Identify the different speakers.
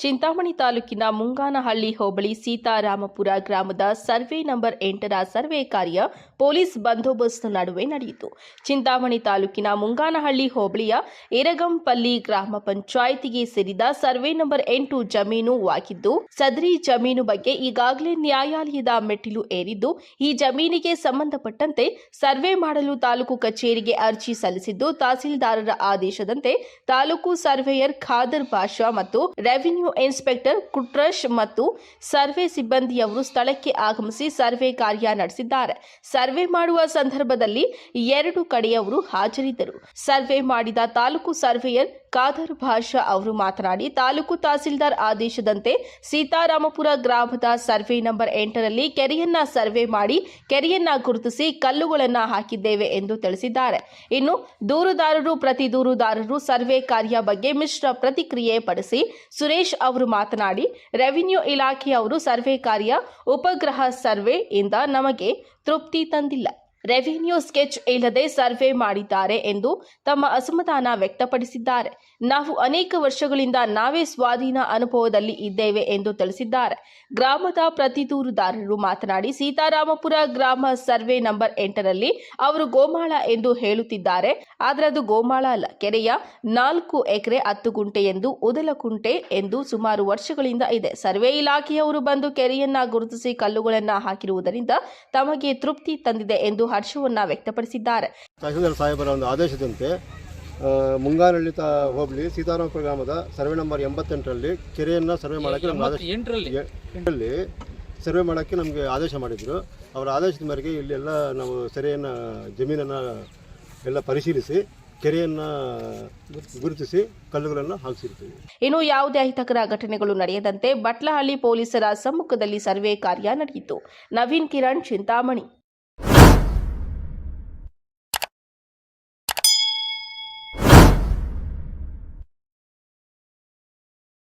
Speaker 1: ಚಿಂತಾಮಣಿ ತಾಲೂಕಿನ ಮುಂಗಾನಹಳ್ಳಿ ಹೋಬಳಿ ಸೀತಾರಾಮಪುರ ಗ್ರಾಮದ survey number 8ರ survey ಕಾರ್ಯ ಪೊಲೀಸ್ ಬಂದೋಬಸ್ತ್ ನಡುವೆ ನಡೆಯಿತು. ಚಿಂತಾಮಣಿ ತಾಲೂಕಿನ ಮುಂಗಾನಹಳ್ಳಿ ಹೋಬಳಿಯ ಎರಗಂಪಲ್ಲಿ ಗ್ರಾಮ ಪಂಚಾಯಿತಿಗೆ ಸೇರಿದ ಸರ್ವೆ ನಂಬರ್ 8 ಜಮೀನು ಆಗಿದ್ದು, ಸದರಿ ಜಮೀನು ಬಗ್ಗೆ ಈಗಾಗಲೇ ನ್ಯಾಯಾಲಯದ ಮೆಟ್ಟಿಲು ಏರಿದ್ದು, ಈ ಜಮೀನಿಗೆ ಸಂಬಂಧಪಟ್ಟಂತೆ ಸರ್ವೆ ಮಾಡಲು ತಾಲೂಕು ಕಚೇರಿಗೆ ಅರ್ಜಿ ಸಲ್ಲಿಸಿದ್ದು, ತಹಸೀಲ್ದಾರರ ಆದೇಶದಂತೆ ತಾಲೂಕು ಸರ್ವೇಯರ್ ಖಾದರ್ ಬಾಷಾ ಮತ್ತು ರೆವಿನ್ಯೂ ಇನ್ಸ್ಪೆಕ್ಟರ್ ಕುಟ್ರಶ್ ಮತ್ತು ಸರ್ವೆ ಸಿಬ್ಬಂದಿಯವರು ಸ್ಥಳಕ್ಕೆ ಆಗಮಿಸಿ ಸರ್ವೆ ಕಾರ್ಯ ನಡೆಸಿದ್ದಾರೆ. ಸರ್ವೆ ಮಾಡುವ ಸಂದರ್ಭದಲ್ಲಿ 2 ಕಡೆಯವರು ಹಾಜರಿದ್ದರು. ಸರ್ವೆ ಮಾಡಿದ ತಾಲೂಕು ಸರ್ವೇಯರ್ ಖಾದರ್ ಬಾಷಾ ಅವರು ಮಾತನಾಡಿ, ತಾಲೂಕು ತಹಸೀಲ್ದಾರ್ ಆದೇಶದಂತೆ ಸೀತಾರಾಮಪುರ ಗ್ರಾಮದ ಸರ್ವೆ ನಂಬರ್ 8ರಲ್ಲಿ ಕೆರೆಯನ್ನ ಸರ್ವೆ ಮಾಡಿ ಕೆರೆಯನ್ನ ಗುರುತಿಸಿ ಕಲ್ಲುಗಳನ್ನು ಹಾಕಿದ್ದೇವೆ ಎಂದು ತಿಳಿಸಿದ್ದಾರೆ. ಇನ್ನು ದೂರುದಾರರು ಪ್ರತಿ ದೂರುದಾರರು ಸರ್ವೆ ಕಾರ್ಯ ಬಗ್ಗೆ ಮಿಶ್ರ ಪ್ರತಿಕ್ರಿಯೆ ಪಡಿಸಿ ಸುರೇಶ್ ಅವರು ಮಾತನಾಡಿ, ರೆವಿನ್ಯೂ ಇಲಾಖೆಯವರು ಸರ್ವೆ ಕಾರ್ಯ ಉಪಗ್ರಹ ಸರ್ವೆ ಇಂದ ನಮಗೆ ತೃಪ್ತಿ ತಂದಿಲ್ಲ. ರೆವಿನ್ಯೂ ಸ್ಕೆಚ್ ಇಲ್ಲದೆ ಸರ್ವೆ ಮಾಡಿದ್ದಾರೆ ಎಂದು ತಮ್ಮ ಅಸಮಾಧಾನ ವ್ಯಕ್ತಪಡಿಸಿದ್ದಾರೆ. ನಾವು ಅನೇಕ ವರ್ಷಗಳಿಂದ ನಾವೇ ಸ್ವಾಧೀನ ಅನುಭವದಲ್ಲಿ ಇದ್ದೇವೆ ಎಂದು ತಿಳಿಸಿದ್ದಾರೆ. ಗ್ರಾಮದ ಪ್ರತಿ ದೂರುದಾರರು ಮಾತನಾಡಿ, ಸೀತಾರಾಮಪುರ ಗ್ರಾಮ ಸರ್ವೆ ನಂಬರ್ 8ರಲ್ಲಿ ಅವರು ಗೋಮಾಳ ಎಂದು ಹೇಳುತ್ತಿದ್ದಾರೆ. ಆದರೆ ಅದು ಗೋಮಾಳ ಅಲ್ಲ, ಕೆರೆಯ 4 ಎಕರೆ 10 ಗುಂಟೆ ಎಂದು ಉದಲಕುಂಟೆ ಎಂದು ಸುಮಾರು ವರ್ಷಗಳಿಂದ ಇದೆ. ಸರ್ವೆ ಇಲಾಖೆಯವರು ಬಂದು ಕೆರೆಯನ್ನ ಗುರುತಿಸಿ ಕಲ್ಲುಗಳನ್ನ ಹಾಕಿರುವುದರಿಂದ ತಮಗೆ ತೃಪ್ತಿ ತಂದಿದೆ ಎಂದು ಹರ್ಷವನ್ನ ವ್ಯಕ್ತಪಡಿಸಿದ್ದಾರೆ.
Speaker 2: ತಹಸೀಲ್ದಾರ್ ಸಾಹೇಬರ ಒಂದು ಆದೇಶದಂತೆ ಮುಂಗಾನಹಳ್ಳಿ ಹೋಬಳಿ ಸೀತಾರಾಮಪುರ ಗ್ರಾಮದ ಸರ್ವೆ ನಂಬರ್ 88ರಲ್ಲಿ ಕೆರೆಯನ್ನು ಸರ್ವೆ ಮಾಡೋಕ್ಕೆ ಸರ್ವೆ ಮಾಡೋಕ್ಕೆ ನಮಗೆ ಆದೇಶ ಮಾಡಿದರು. ಅವರ ಆದೇಶದ ಮೇರೆಗೆ ಇಲ್ಲೆಲ್ಲ ನಾವು ಸೆರೆಯನ್ನು ಜಮೀನನ್ನು ಎಲ್ಲ ಪರಿಶೀಲಿಸಿ ಕೆರೆಯನ್ನು ಗುರುತಿಸಿ ಕಲ್ಲುಗಳನ್ನು ಹಾಕಿಸಿರ್ತೀವಿ.
Speaker 1: ಇನ್ನು ಯಾವುದೇ ಅಹಿತಕರ ಘಟನೆಗಳು ನಡೆಯದಂತೆ ಬಟ್ಲಹಳ್ಳಿ ಪೊಲೀಸರ ಸಮ್ಮುಖದಲ್ಲಿ ಸರ್ವೆ ಕಾರ್ಯ ನಡೆಯಿತು. ನವೀನ್ ಕಿರಣ್, ಚಿಂತಾಮಣಿ.